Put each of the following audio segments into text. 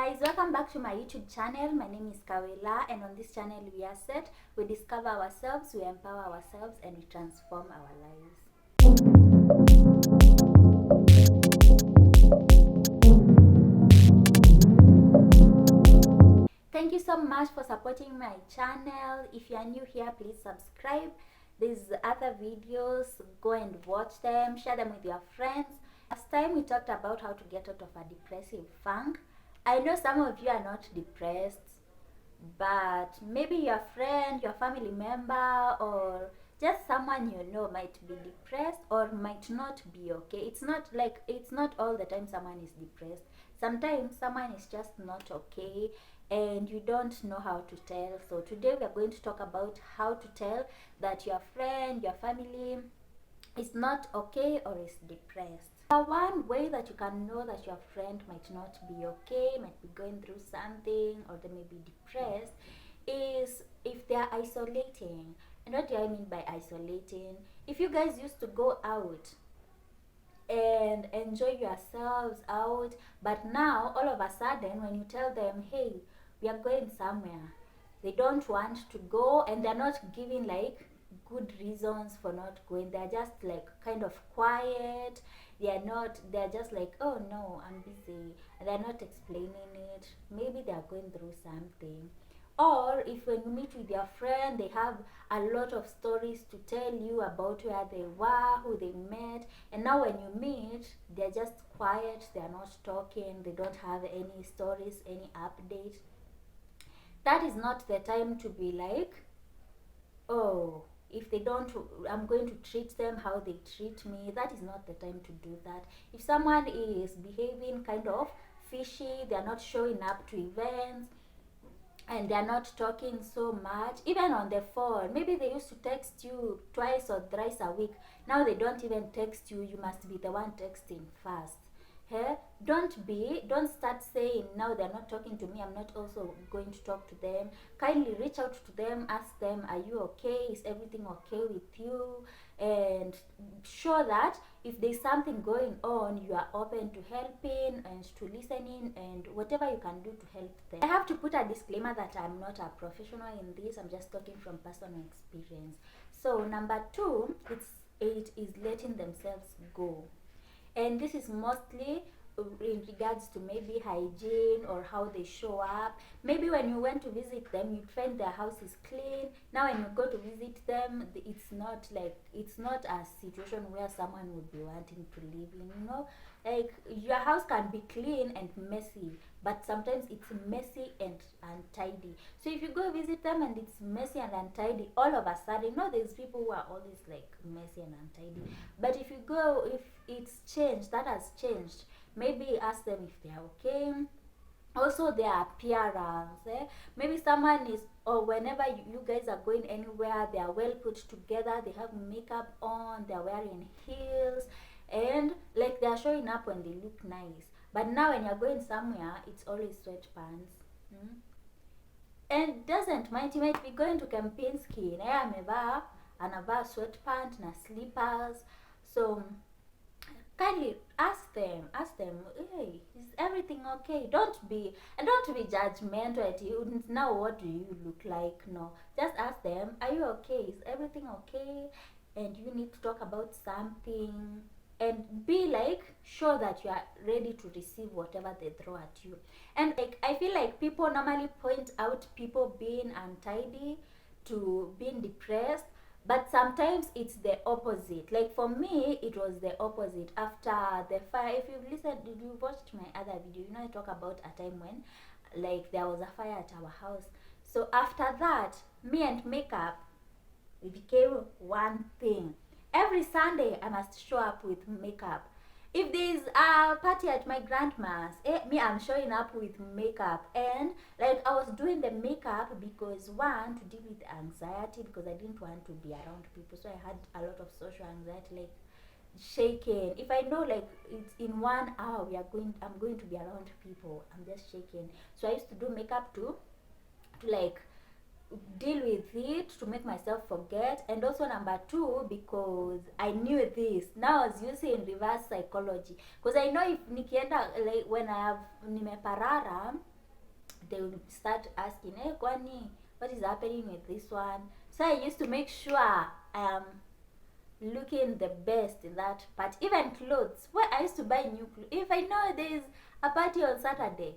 guys, welcome back to my YouTube channel. My name is Kawela, and on this channel we are set, we discover ourselves, we empower ourselves, and we transform our lives. Thank you so much for supporting my channel. If you are new here, please subscribe. There's other videos, go and watch them, share them with your friends. Last time we talked about how to get out of a depressive funk. I know some of you are not depressed, but maybe your friend, your family member, or just someone you know might be depressed or might not be okay. It's not all the time someone is depressed. Sometimes someone is just not okay and you don't know how to tell. So today we are going to talk about how to tell that your friend, your family is not okay or is depressed. One way that you can know that your friend might not be okay, might be going through something, or they may be depressed, is if they are isolating. And what do I mean by isolating? If you guys used to go out and enjoy yourselves out, but now all of a sudden when you tell them, hey, we are going somewhere, they don't want to go, and they're not giving like good reasons for not going. They're just like kind of quiet. They're just like, oh no, I'm busy, and they're not explaining it. Maybe they're going through something. Or if when you meet with your friend, they have a lot of stories to tell you about where they were, who they met, and now when you meet, they're just quiet, they're not talking, they don't have any stories, any update. That is not the time to be like, oh, if they don't, I'm going to treat them how they treat me. That is not the time to do that. If someone is behaving kind of fishy, they're not showing up to events, and they're not talking so much, even on the phone. Maybe they used to text you twice or thrice a week. Now they don't even text you. You must be the one texting first. Hey, don't start saying, now they're not talking to me, I'm not also going to talk to them. Kindly reach out to them, ask them, are you okay, is everything okay with you, and show that if there's something going on, you are open to helping and to listening and whatever you can do to help them. I have to put a disclaimer that I'm not a professional in this. I'm just talking from personal experience. So number two, it is letting themselves go, and this is mostly in regards to maybe hygiene or how they show up. Maybe when you went to visit them, you find their house is clean. Now when you go to visit them, it's not a situation where someone would be wanting to live in, like your house can be clean and messy, but sometimes it's messy and untidy. So if you go visit them and it's messy and untidy, all of a sudden, there's people who are always like messy and untidy. But if it's changed, that has changed, maybe ask them if they're okay. Also their appearance, maybe someone is, or whenever you guys are going anywhere, they are well put together, they have makeup on, they're wearing heels, and like they're showing up when they look nice. But now when you're going somewhere, it's always sweatpants. And doesn't mind, you might be going to Kempinski, anavaa sweatpants na slippers. So kindly ask them, hey, is everything okay? Don't be judgmental at you. Now what do you look like? No, just ask them, are you okay, is everything okay? And you need to talk about something, and be like sure that you are ready to receive whatever they throw at you. And like I feel like people normally point out people being untidy to being depressed, but sometimes it's the opposite. Like for me, it was the opposite. After the fire, if you watched my other video, I talk about a time when like there was a fire at our house. So after that, me and makeup, we became one thing. Every Sunday I must show up with makeup. If there's a party at my grandma's, me, I'm showing up with makeup. And like I was doing the makeup because, one, to deal with anxiety, because I didn't want to be around people. So I had a lot of social anxiety, like shaking. If I know like it's in 1 hour I'm going to be around people, I'm just shaking. So I used to do makeup to like deal with it, to make myself forget. And also number two, because I knew this, now I was using reverse psychology, because I know if nikienda, like when I have nimeparara, they will start asking, hey Kwani, what is happening with this one? So I used to make sure I am looking the best in that part. Even clothes, where I used to buy new clothes. If I know there is a party on Saturday,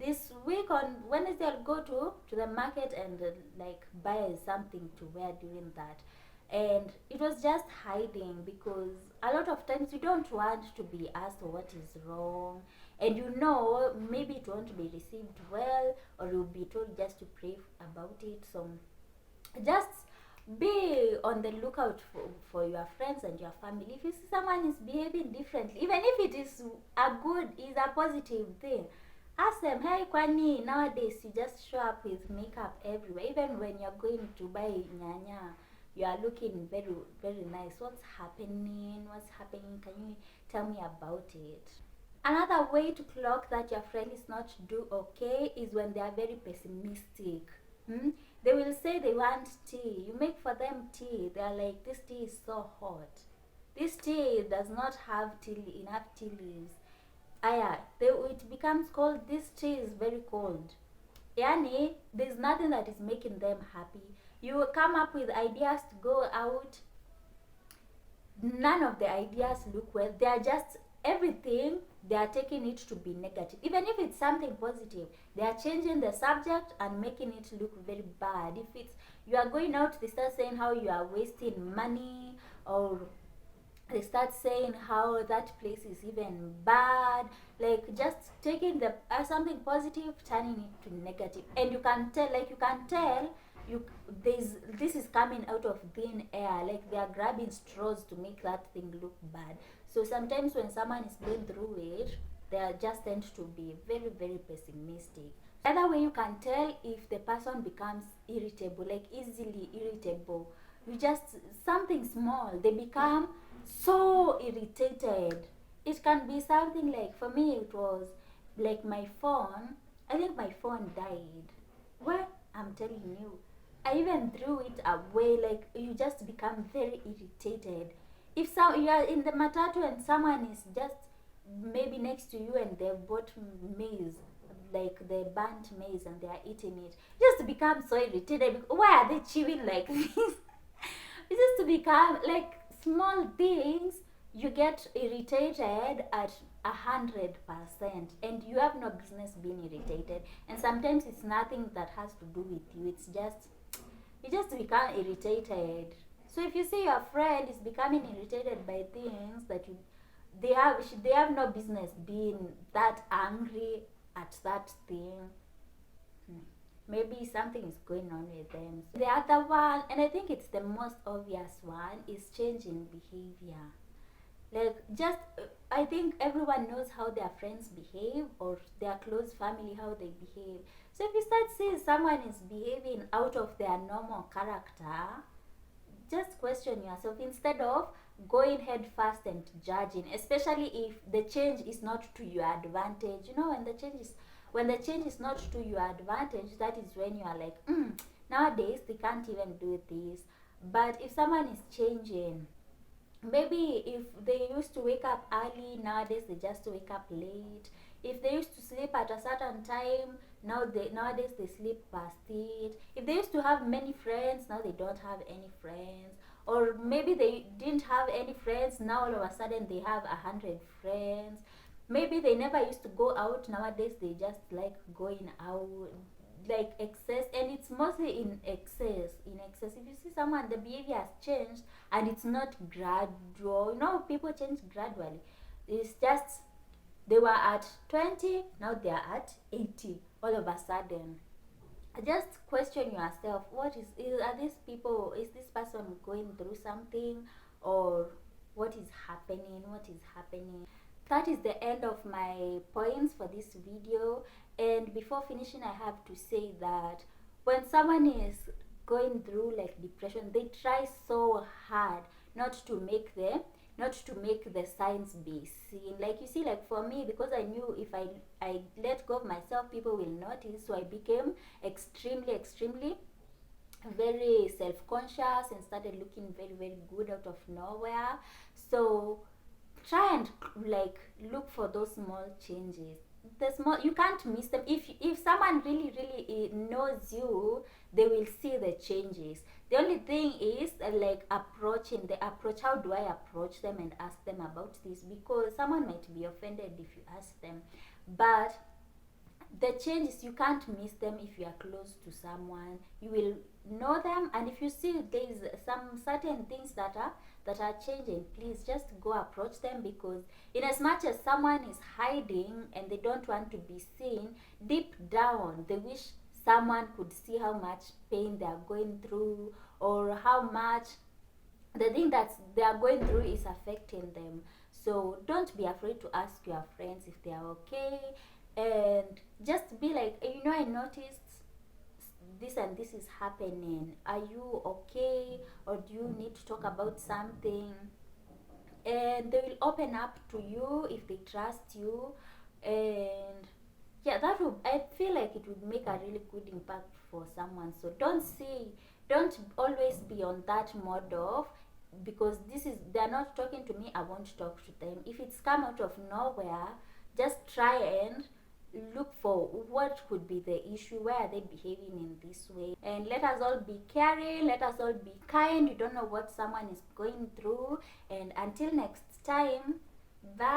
this week on Wednesday I'll go to the market and like buy something to wear during that. And it was just hiding, because a lot of times you don't want to be asked what is wrong, and maybe it won't be received well, or you'll be told just to pray about it. So just be on the lookout for your friends and your family. If you see someone is behaving differently, even if it is a positive thing, ask them, hey Kwani, nowadays you just show up with makeup everywhere. Even when you're going to buy nyanya, you are looking very, very nice. What's happening? Can you tell me about it? Another way to clock that your friend is not do okay is when they are very pessimistic. They will say they want tea. You make for them tea. They are like, this tea is so hot. This tea does not have enough tea leaves. It becomes cold. This tea is very cold. Yani, there's nothing that is making them happy. You come up with ideas to go out. None of the ideas look well. They are just everything. They are taking it to be negative. Even if it's something positive, they are changing the subject and making it look very bad. If it's you are going out, they start saying how you are wasting money, or they start saying how that place is even bad. Like just taking the something positive, turning it to negative. And you can tell this is coming out of thin air. Like they are grabbing straws to make that thing look bad. So sometimes when someone is going through it, they are just tend to be very, very pessimistic. The other way you can tell if the person becomes irritable, like easily irritable, you just something small, they become so irritated. It can be something like, for me it was like my phone. I think my phone died. Well, I'm telling you, I even threw it away. Like you just become very irritated. If you are in the matatu and someone is just maybe next to you and they've bought maize, like the burnt maize, and they are eating it, just become so irritated. Why are they chewing like this? It just to become like small things. You get irritated at 100%, and you have no business being irritated. And sometimes it's nothing that has to do with you. It's just you just become irritated. So if you see your friend is becoming irritated by things that they have no business being that angry at that thing. Maybe something is going on with them. The other one, and I think it's the most obvious one, is change in behavior. Like I think everyone knows how their friends behave, or their close family how they behave. So if you start seeing someone is behaving out of their normal character, just question yourself instead of going head first and judging, especially if the change is not to your advantage. When the change is not to your advantage, that is when you are like, nowadays they can't even do this. But if someone is changing, maybe if they used to wake up early, nowadays they just wake up late. If they used to sleep at a certain time, nowadays they sleep past it. If they used to have many friends, now they don't have any friends. Or maybe they didn't have any friends, now all of a sudden they have 100 friends. Maybe they never used to go out, nowadays they just like going out, like excess. And it's mostly in excess. If you see someone, the behavior has changed and it's not gradual. People change gradually. It's just they were at 20, now they are at 80 all of a sudden. Just question yourself, is this person going through something, or what is happening? That is the end of my points for this video. And before finishing, I have to say that when someone is going through like depression, they try so hard not to make the signs be seen. Like you see, like for me, because I knew if I let go of myself, people will notice. So I became extremely very self-conscious and started looking very, very good out of nowhere. So try and like look for those small changes. the small, you can't miss them. If someone really knows you, they will see the changes. The only thing is like approaching the approach. How do I approach them and ask them about this? Because someone might be offended if you ask them, but the changes, you can't miss them. If you are close to someone, you will know them, and if you see there is some certain things that are changing, please just go approach them. Because in as much as someone is hiding and they don't want to be seen, deep down they wish someone could see how much pain they are going through, or how much the thing that they are going through is affecting them. So don't be afraid to ask your friends if they are okay, and just be like, I noticed this and this is happening. Are you okay? Or do you need to talk about something? And they will open up to you if they trust you. And yeah, that would, I feel like it would make a really good impact for someone. So don't always be on that mode of, because this is, they're not talking to me, I won't talk to them. If it's come out of nowhere, just try and look for what could be the issue. Why are they behaving in this way? And let us all be caring, let us all be kind. You don't know what someone is going through. And until next time, bye.